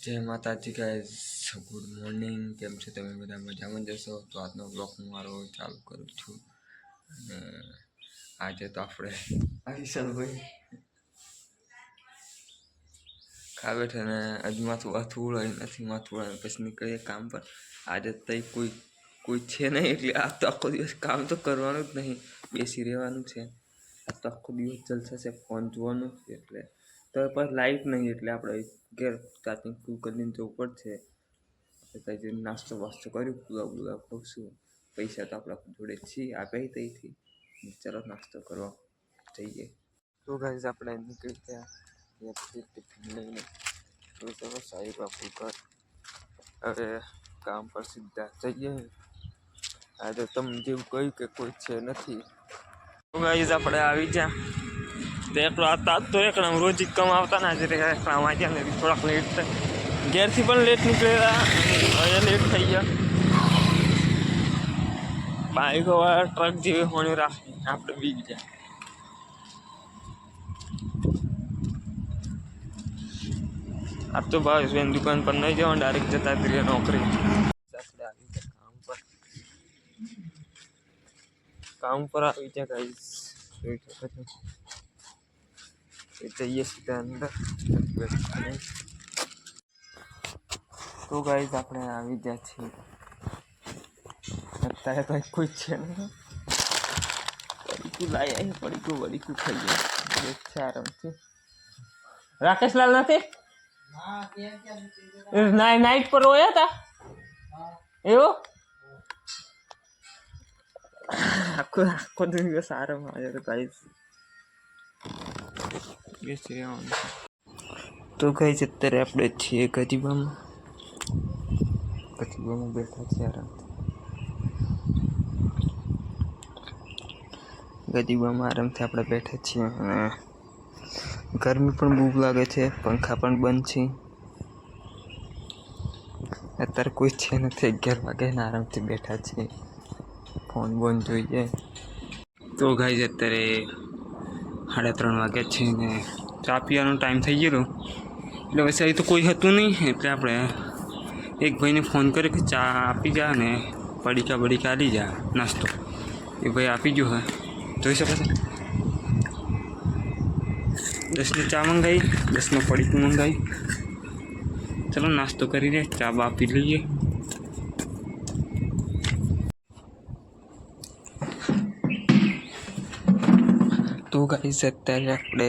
જય માતાજી guys, good morning. કેમ છો તમે બધા? મજામાં જશો? તો આજનો બ્લોગ હું મારો ચાલુ કરું છું. અને આજે તો આપણે વિશાલભાઈ ખા બેઠા ને હજી માથું ઉડાડી નથી. માથું ઉડાડીને પછી નીકળીએ કામ પર. આજે તો કોઈ છે નહીં, એટલે આ તો આખો દિવસ કામ તો કરવાનું જ નહીં, બેસી રહેવાનું છે. આ તો આખો દિવસ જલસા છે, ફોન જોવાનું છે. એટલે તો પણ લાઈટ નહીં, એટલે આપણે ઘેર ચાર્જિંગ ફૂલ કરીને જવું પડશે. એટલે નાસ્તો વાસ્તો કર્યું, પૂરા ખાવશું. પૈસા તો આપણા જોડે છીએ, આપ્યા ત્યાંથી. ચાલો નાસ્તો કરવા જઈએ. તો ગાઈઝ આપણે નીકળી ગયા ટિફિન લઈને. તો ચાલો સાહેબ બાપુ ઘર હવે કામ પર સીધા જઈએ. આજે તમને જેવું કહ્યું કે કોઈ છે નથી. તો ગાઈઝ આપણે આવી ગયા. તો એકલો આ તો એકલા રોજ કમાવતા ને આજે એકલા વાંચ્યા ને થોડાક લેટ થાય. ઘેરથી પણ લેટ નીકળેલા, હવે લેટ થઈ ગયા. બાઈકો વાળા ટ્રક જેવી હોણી રાખી આપણે બી ગયા. આપ તો ભાઈ દુકાન પર નહીં જવાનું, ડાયરેક્ટ જતા રહીએ નોકરી. આપણે આવી ગયા કામ પર આવી ગયા ગાઈસ. જઈએ સીધા અંદર. તો ગાઈસ આપણે આવી ગયા છીએ. અત્યારે કઈ કોઈ છે નહીં. પડીકું લાવી આવી, પડીકું ખાઈ ગયા. આરામથી. રાકેશલાલ નથી નાઈટ પર રોયા હતા એવું? આખો દિવસ આરામ આવ્યો તો ગાઈસ. તો ગાઈસ અત્યારે આપણે છીએ ગજીબામાં બેઠા છીએ આરામથી આપણે બેઠા છીએ. અને ગરમી પણ બહુ લાગે છે, પંખા પણ બંધ છે. અત્યારે કોઈ છે નથી, 11 વાગે ને આરામથી બેઠા છીએ, ફોન બોન જોઈએ. તો ગાઈસ અત્યારે 3:30 વાગ્યા છે ને ચા પીવાનો ટાઈમ થઈ ગયો. એટલે વૈસે અહીં તો કોઈ હતું નહીં, એટલે આપણે એક ભાઈને ફોન કર્યો કે ચા આપી જા ને પડીકા આલી જા નાસ્તો. એ ભાઈ આપી ગયો. હા જોઈ શકો છો. 10ની ચા મંગાવી, 10નું પડીકું મંગાવી. ચલો નાસ્તો કરીને ચા બા પી લઈએ. તો ગાઈસ અત્યારે આપણે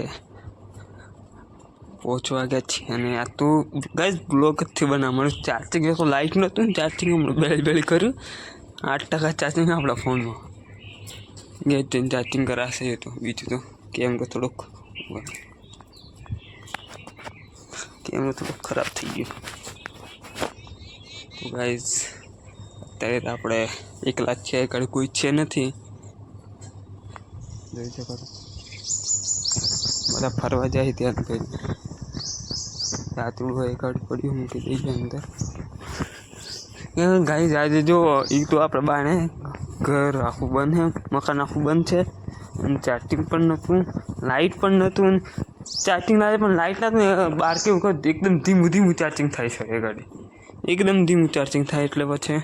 પહોંચવા ગયા છીએ. અને આ તો ગાઈસ બ્લોગ જ બનાવવાનું. ચાર્જિંગ તો લાઇટ નહોતું ને, ચાર્જિંગ હમણાં બેલી કર્યું. 8% ચાર્જિંગ આપણા ફોનમાં. ગેસ જઈને ચાર્જિંગ કરાશે. તો બીજું તો કેમેરો થોડોક ખરાબ થઈ ગયો. તો ગાઈસ અત્યારે તો આપણે એકલા જ છે, ઘરે કોઈ છે નથી. જોઈ શકો છો બધા ફરવા જાય ત્યાં કંઈ રાતડું હોય ગાડી પડ્યું મૂકી દઈએ અંદર. ગાઈસ આજે જો એ તો આપણે બાને ઘર આખું બંધ છે, મકાન આખું બંધ છે. અને ચાર્જિંગ પણ નહોતું, લાઇટ પણ નહોતું. ચાર્જિંગ લાગે પણ લાઇટ નહોતું. બહાર કેવું કહું એકદમ ધીમું ચાર્જિંગ થાય છે. એ ગાડી એકદમ ધીમું ચાર્જિંગ થાય. એટલે પછી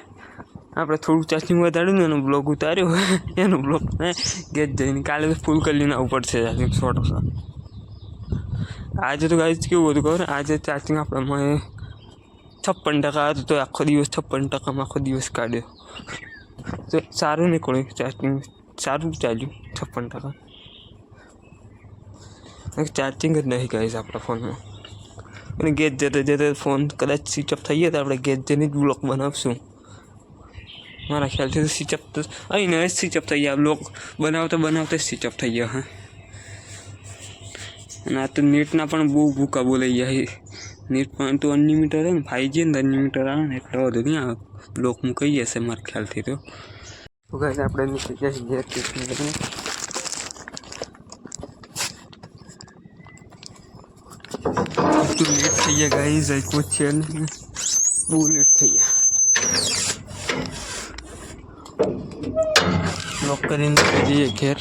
આપણે થોડું ચાર્જિંગ વધાર્યું ને એનો બ્લોગ ઉતાર્યો. એનો બ્લોગ ગેસ જઈને કાલે તો ફૂલ કરી લઈને આવવું પડશે ચાર્જિંગ 100%. આજે તો ગાઈસ કેવું હતું ખબર? આજે ચાર્જિંગ આપણે 56% હતું, તો આખો દિવસ 56%માં આખો દિવસ કાઢ્યો. તો સારું નીકળ્યું, ચાર્જિંગ સારું ચાલ્યું 56%. ચાર્જિંગ જ નહીં ગાઈસ આપણા ફોનમાં. અને ગેસ જતા ફોન કદાચ સ્વિચ ઓફ થઈ જાય તો આપણે ગેસ જઈને જ બ્લોક બનાવશું. મારા ખ્યાલથી તો સ્વિચ ઓફ તો અહીં ને સ્વિચ ઓફ થઈ ગયા. બ્લોક બનાવતા સ્વિચ ઓફ થઈ ગયા. હા, અને આ તો નેટના પણ બહુ ભૂકા બોલાઈ જાય. નેટ પણ તો અનલિમિટેડ છે ને, 5G ને અનલિમિટેડ આવે ને, એટલે વધુ નહીં આવે. બ્લોક મૂકાઈ જશે મારા ખ્યાલથી તો. ગાઈસ આપણે નીકળી ગયા છીએ ટિફિન લઈને. લેટ થઈ ગયા ગાઈસ, કોઈ છે નહીં, બહુ લેટ થઈ ગયા. લોક કરીને જઈએ ઘેર.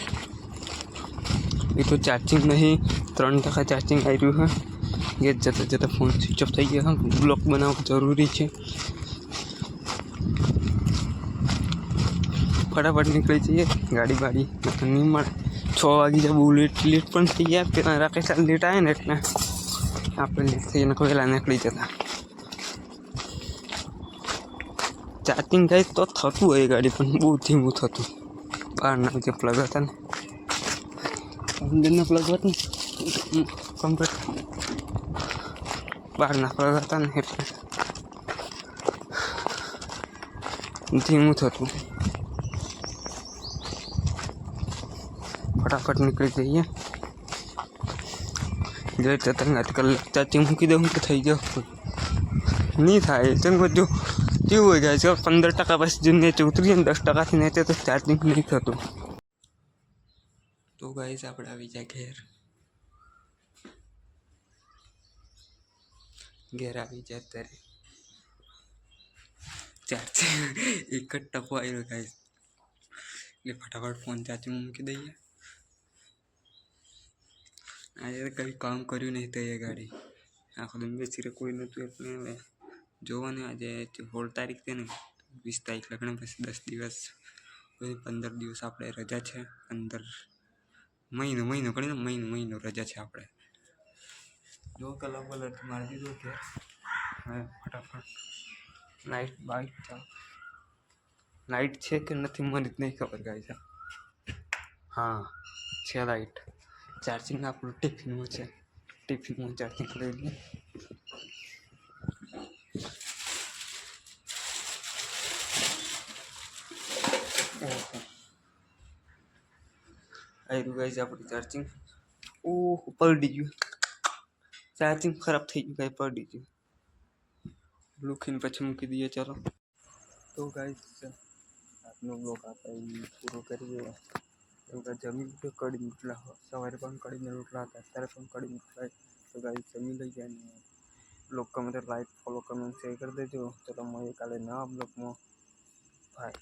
એ તો ચાર્જિંગ નહીં, 3% ચાર્જિંગ આવ્યું છે. ये जता जता फोन स्विच ऑफ થઈ ગયો બ્લોક બનાવવો જરૂરી છે ફટાફટ નીકળી જઈએ ગાડી બાડી નહીં મળે 6 વાગી જાય બહુ લેટ પણ થઈ ગયા પેલા રાકેશ લેટ આવે ને એટલે આપણે લેટ થઈને વહેલા નીકળી જતા ચાર્જિંગ થાય તો થતું હોય ગાડી પણ બહુ ધીમું થતું બહારના જે પ્લગ હતા ને અંદરના પ્લગ હતા ને કમ્પ્લીટ બહારના પ્લગ હતા ને એટલે ધીમું થતું ફટાફટ નીકળી જઈએ જો તરંગાત કલાક ચાર્જિંગ મૂકી દઉં તો થઈ જાવ નહીં થાય ચંગ બધું કેવું હોય જાય છે 15% પછી જો નીચે ઉતરીએ ને 10%થી નીચે તો ચાર્જિંગ નહીં થતું તો ગાઈસ આપણે આવી જાય ઘેર આવી જાય ત્યારે ચાર્જિંગ એક જ ટકો આવ્યો ગાઈસ એટલે ફટાફટ ફોન ચાર્જિંગ મૂકી દઈએ આજે કંઈ કામ કર્યું નહીં તો એ ગાડી આખો દિન બેસી કોઈ નહોતું એટલે જોવાની આજે 16 તારીખ છે ને 20 તારીખ લગ્ન પછી 10 દિવસ પછી 15 દિવસ આપણે રજા છે 15 મહિનો કરીને મહિનો રજા છે આપણે જો કલર કલર મારી દીધો કે હા ફટાફટ લાઈટ છે કે નથી મને જ નહીં ખબર ગાય હા છે લાઈટ ચાર્જિંગ આપણું ટિફિનમાં છે ટિફિનમાં ચાર્જિંગ લઈ લઈએ આવ્યું ગાઈસ આપણું ચાર્જિંગ ઓહ પલડી ગયું ચાર્જિંગ ખરાબ થઈ ગયું ગાય પલડી ગયું લૂકીને પછી મૂકી દઈએ ચાલો તો ગાઈસ આજનો બ્લોગ આપણે પૂરો કરીએ એવું કાંઈ જમી લીધું કઢી રોટલા સવારે પણ કઢીને રોટલા હતા અત્યારે પણ કઢી રોટલા તો ગાઈસ જમી લઈ જાય ને બ્લોગ ગમે તો લાઈક ફોલો કમેન્ટ શેર કરી દેજો ચલો મળીએ કાલે નવા બ્લોગમાં બાય